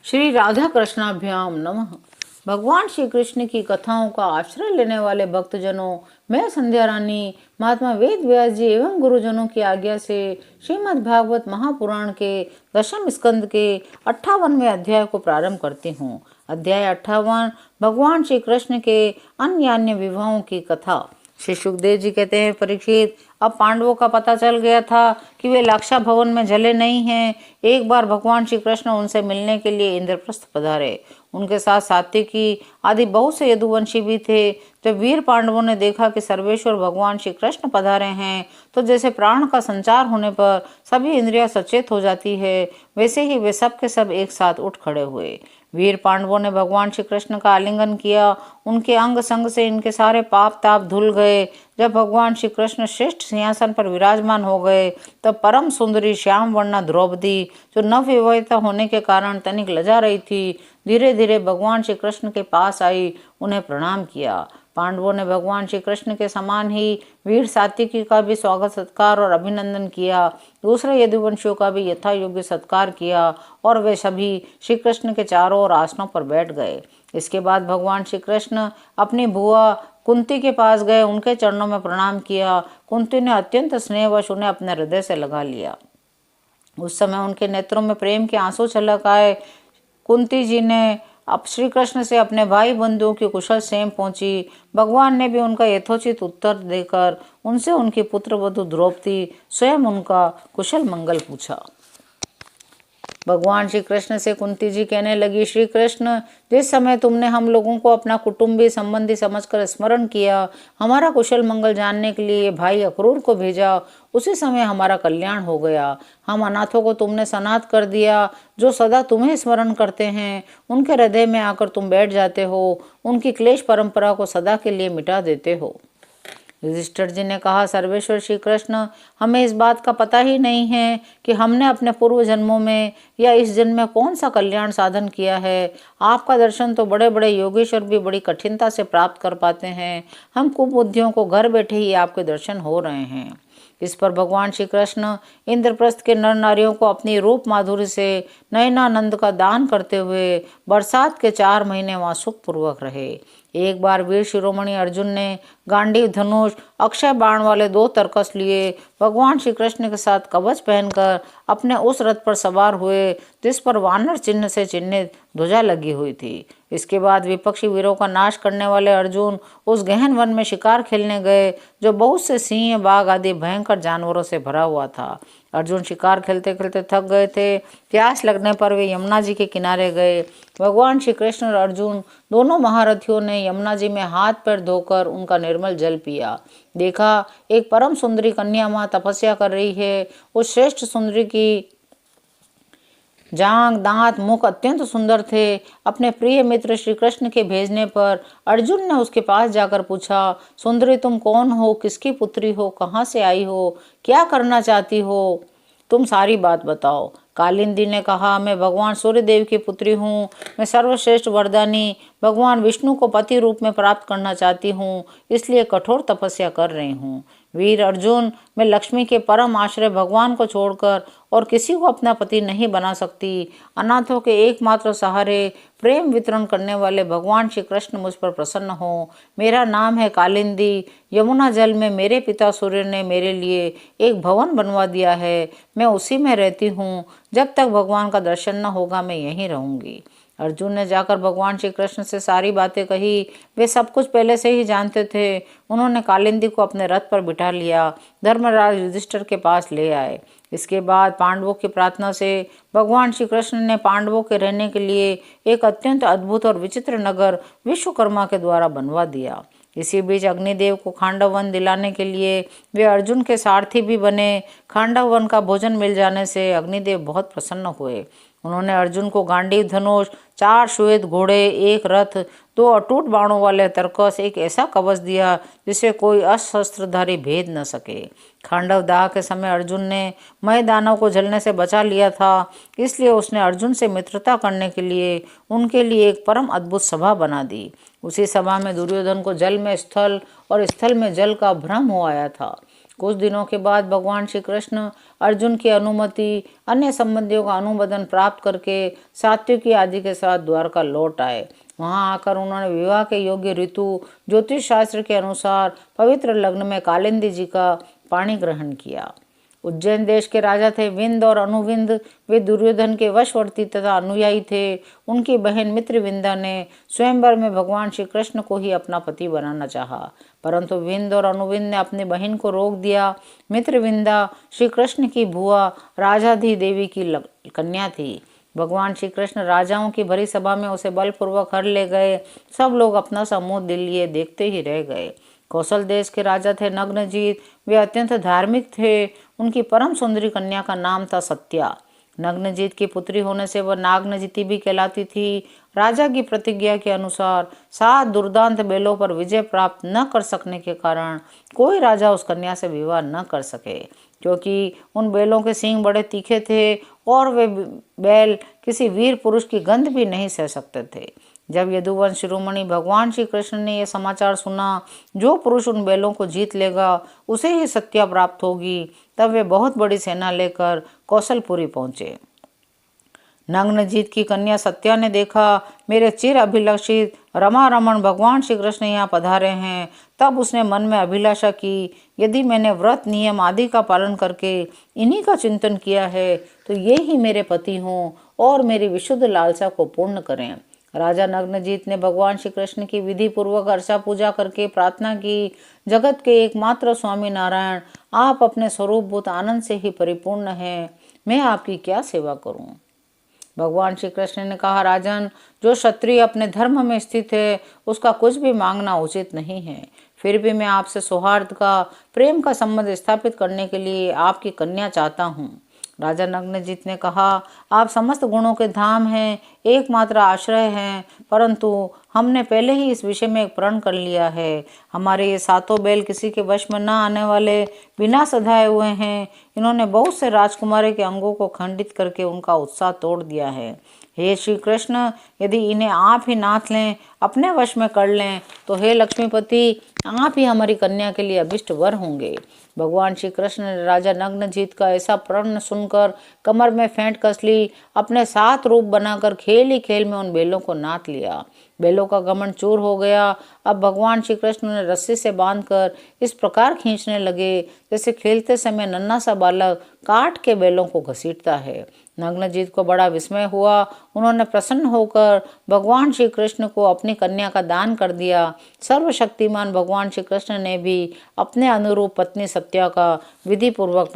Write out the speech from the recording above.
श्री राधा कृष्णाभ्याम नमः। भगवान श्री कृष्ण की कथाओं का आश्रय लेने वाले भक्तजनों, मैं संध्या रानी महात्मा वेद व्यास जी एवं गुरुजनों की आज्ञा से श्रीमद् भागवत महापुराण के दशम स्कंद के 58वें अध्याय को प्रारंभ करती हूँ। अध्याय 58 भगवान श्री कृष्ण के अन्य विवाहों की कथा। श्री सुखदेव जी कहते हैं, परीक्षित, अब पांडवों का पता चल गया था कि वे लाक्षा भवन में जले नहीं हैं। एक बार भगवान श्री कृष्ण उनसे मिलने के लिए इंद्रप्रस्थ पधारे। उनके साथ सात्विकी आदि बहुत से यदुवंशी भी थे। जब वीर पांडवों ने देखा कि सर्वेश्वर भगवान श्री कृष्ण पधारे हैं, तो जैसे प्राण का संचार होने पर सभी इंद्रियां सचेत हो जाती है, वैसे ही वे सब के सब एक साथ उठ खड़े हुए। वीर पांडवों ने भगवान श्री कृष्ण का आलिंगन किया। उनके अंग संग से इनके सारे पाप ताप धुल गए। जब भगवान श्री कृष्ण श्रेष्ठ सिंहासन पर विराजमान हो गए, तब परम सुंदरी श्याम वर्णा द्रौपदी, जो नवविवाहिता होने के कारण तनिक लजा रही थी, धीरे धीरे भगवान श्री कृष्ण के पास आई, उन्हें प्रणाम किया। पांडवों ने भगवान श्री कृष्ण के समान ही वीर सात्विकी का भी स्वागत सत्कार और अभिनंदन किया। दूसरे यदुवंशियों का भी यथा योग्य सत्कार किया और वे सभी श्री कृष्ण के चारों ओर आसनों पर बैठ गए। इसके बाद भगवान श्री कृष्ण अपनी बुआ कुंती के पास गए, उनके चरणों में प्रणाम किया। कुंती ने अत्यंत स्नेहवश उन्हें अपने हृदय से लगा लिया। उस समय उनके नेत्रों में प्रेम के आंसू छलक आए। कुंती जी ने अब श्री कृष्ण से अपने भाई बंधुओं की कुशल क्षेम पूछी। भगवान ने भी उनका यथोचित उत्तर देकर उनसे उनकी पुत्र वधू द्रौपदी स्वयं उनका कुशल मंगल पूछा। भगवान श्री कृष्ण से कुंती जी कहने लगी, श्री कृष्ण, जिस समय तुमने हम लोगों को अपना कुटुंबी संबंधी समझकर स्मरण किया, हमारा कुशल मंगल जानने के लिए भाई अक्रूर को भेजा, उसी समय हमारा कल्याण हो गया। हम अनाथों को तुमने सनाथ कर दिया। जो सदा तुम्हें स्मरण करते हैं, उनके हृदय में आकर तुम बैठ जाते हो, उनकी क्लेश परंपरा को सदा के लिए मिटा देते हो। युधिष्ठिर जी ने कहा, सर्वेश्वर श्री कृष्ण, हमें इस बात का पता ही नहीं है कि हमने अपने पूर्व जन्मों में या इस जन्म में कौन सा कल्याण साधन किया है। आपका दर्शन तो बड़े बड़े योगेश्वर भी बड़ी कठिनता से प्राप्त कर पाते हैं। हम कुबुद्धियों को घर बैठे ही आपके दर्शन हो रहे हैं। इस पर भगवान श्री कृष्ण इंद्रप्रस्थ के नर नारियों को अपनी रूप माधुरी से नयनानंद का दान करते हुए बरसात के 4 महीने वहाँ सुखपूर्वक रहे। एक बार वीर शिरोमणि अर्जुन ने गांडीव धनुष अक्षय बाण वाले 2 तरकस लिए भगवान श्री कृष्ण के साथ कवच पहनकर अपने उस रथ पर सवार हुए जिस पर वानर चिन्ह से चिन्हित ध्वजा लगी हुई थी। इसके बाद विपक्षी वीरों का नाश करने वाले अर्जुन उस गहन वन में शिकार खेलने गए, जो बहुत से सिंह, बाघ आदि भयंकर जानवरों से भरा हुआ था। अर्जुन शिकार खेलते खेलते थक गए थे। प्यास लगने पर वे यमुना जी के किनारे गए। भगवान श्री कृष्ण और अर्जुन दोनों महारथियों ने यमुना जी में हाथ पैर धोकर उनका निर्मल जल पिया। देखा, एक परम सुंदरी कन्या माँ तपस्या कर रही है। उस श्रेष्ठ सुंदरी की जांग, दांत, मुख अत्यंत सुंदर थे। अपने प्रिय मित्र श्री कृष्ण के भेजने पर अर्जुन ने उसके पास जाकर पूछा, सुंदरी, तुम कौन हो, किसकी पुत्री हो, कहाँ से आई हो, क्या करना चाहती हो, तुम सारी बात बताओ। कालिंदी ने कहा, मैं भगवान सूर्यदेव की पुत्री हूँ। मैं सर्वश्रेष्ठ वरदानी भगवान विष्णु को पति रूप में प्राप्त करना चाहती हूँ, इसलिए कठोर तपस्या कर रही हूँ। वीर अर्जुन, मैं लक्ष्मी के परम आश्रय भगवान को छोड़कर और किसी को अपना पति नहीं बना सकती। अनाथों के एकमात्र सहारे प्रेम वितरण करने वाले भगवान श्री कृष्ण मुझ पर प्रसन्न हो। मेरा नाम है कालिंदी। यमुना जल में मेरे पिता सूर्य ने मेरे लिए एक भवन बनवा दिया है। मैं उसी में रहती हूँ। जब तक भगवान का दर्शन न होगा मैं यहीं रहूंगी। अर्जुन ने जाकर भगवान श्री कृष्ण से सारी बातें कही। वे सब कुछ पहले से ही जानते थे। उन्होंने कालिंदी को अपने रथ पर बिठा लिया, धर्मराज युधिष्ठिर के पास ले आए। इसके बाद पांडवों की प्रार्थना से भगवान श्री कृष्ण ने पांडवों के रहने के लिए एक अत्यंत अद्भुत और विचित्र नगर विश्वकर्मा के द्वारा बनवा दिया। इसी बीच अग्निदेव को खांडव वन दिलाने के लिए वे अर्जुन के सारथी भी बने। खांडव वन का भोजन मिल जाने से अग्निदेव बहुत प्रसन्न हुए। उन्होंने अर्जुन को गांडीव धनुष, 4 श्वेत घोड़े, 1 रथ, 2 अटूट बाणों वाले तरकस, एक ऐसा कवच दिया जिसे कोई अशस्त्रधारी भेद न सके। खांडव दाह के समय अर्जुन ने मय दानव को जलने से बचा लिया था, इसलिए उसने अर्जुन से मित्रता करने के लिए उनके लिए एक परम अद्भुत सभा बना दी। उसी सभा में दुर्योधन को जल में स्थल और स्थल में जल का भ्रम हो आया था। कुछ दिनों के बाद भगवान श्री कृष्ण अर्जुन की अनुमति, अन्य संबंधियों का अनुमोदन प्राप्त करके सात्विकी आदि के साथ द्वारका लौट आए। वहां आकर उन्होंने विवाह के योग्य ऋतु ज्योतिष शास्त्र के अनुसार पवित्र लग्न में कालिंदी जी का पाणी ग्रहण किया। उज्जैन देश के राजा थे विंद और अनुविंद। वे दुर्योधन के वशवर्ती तथा अनुयायी थे। उनकी बहन मित्रविंदा ने स्वयंवर में भगवान श्री कृष्ण को ही अपना पति बनाना चाहा, परंतु विंद और अनुविंद ने अपनी बहन को रोक दिया। मित्रविंदा श्री कृष्ण की बुआ राजाधी देवी की कन्या थी। भगवान श्री कृष्ण राजाओं की भरी सभा में उसे बलपूर्वक हर ले गए। सब लोग अपना सा मुंह लिए देखते ही रह गए। कौशल देश के राजा थे नग्नजीत। वे अत्यंत धार्मिक थे। उनकी परम सुंदरी कन्या का नाम था सत्या। नग्नजीत की पुत्री होने से वह नागनजिती भी कहलाती थी। राजा की प्रतिज्ञा के अनुसार 7 दुर्दांत बेलों पर विजय प्राप्त न कर सकने के कारण कोई राजा उस कन्या से विवाह न कर सके, क्योंकि उन बेलों के सींग बड़े तीखे थे और वे बैल किसी वीर पुरुष की गंध भी नहीं सह सकते थे। जब यदुवंश शिरोमणि भगवान श्री कृष्ण ने यह समाचार सुना, जो पुरुष उन बैलों को जीत लेगा उसे ही सत्या प्राप्त होगी, तब वे बहुत बड़ी सेना लेकर कौशलपुरी पहुंचे। नग्नजीत की कन्या सत्या ने देखा, मेरे चिर अभिलषित रमा रमण भगवान श्री कृष्ण यहाँ पधारे हैं। तब उसने मन में अभिलाषा की, यदि मैंने व्रत नियम आदि का पालन करके इन्हीं का चिंतन किया है तो ये ही मेरे पति हों और मेरी विशुद्ध लालसा को पूर्ण करें। राजा नग्नजीत ने भगवान श्री कृष्ण की विधि पूर्वक अर्चा पूजा करके प्रार्थना की, जगत के एकमात्र स्वामी नारायण, आप अपने स्वरूपभूत आनंद से ही परिपूर्ण हैं, मैं आपकी क्या सेवा करूं। भगवान श्री कृष्ण ने कहा, राजन, जो क्षत्रिय अपने धर्म में स्थित है उसका कुछ भी मांगना उचित नहीं है। फिर भी मैं आपसे सौहार्द का, प्रेम का संबंध स्थापित करने के लिए आपकी कन्या चाहता हूँ। राजा नग्नजीत ने कहा, आप समस्त गुणों के धाम हैं, एकमात्र आश्रय हैं, परंतु हमने पहले ही इस विषय में एक प्रण कर लिया है। हमारे ये 7 बैल किसी के वश में न आने वाले, बिना सधाए हुए हैं। इन्होंने बहुत से राजकुमारी के अंगों को खंडित करके उनका उत्साह तोड़ दिया है। हे श्री कृष्ण, यदि इन्हें आप ही नाथ लें, अपने वश में कर लें, तो हे लक्ष्मीपति, आप ही हमारी कन्या के लिए अभिष्ट वर होंगे। भगवान श्री कृष्ण ने राजा नग्नजीत का ऐसा प्रण सुनकर कमर में फेंट कस ली। अपने 7 रूप बनाकर खेल ही खेल में उन बैलों को नाथ लिया। बैलों का गमन चूर हो गया। अब भगवान श्री कृष्ण ने रस्सी से बांधकर इस प्रकार खींचने लगे जैसे खेलते समय नन्हा सा बालक काट के बैलों को घसीटता है। नग्नजीत को बड़ा विस्मय हुआ। उन्होंने प्रसन्न होकर भगवान श्री कृष्ण को अपनी कन्या का दान कर दिया। सर्वशक्तिमान भगवान श्री कृष्ण ने भी अपने अनुरूप पत्नी सत्या का विधि पूर्वक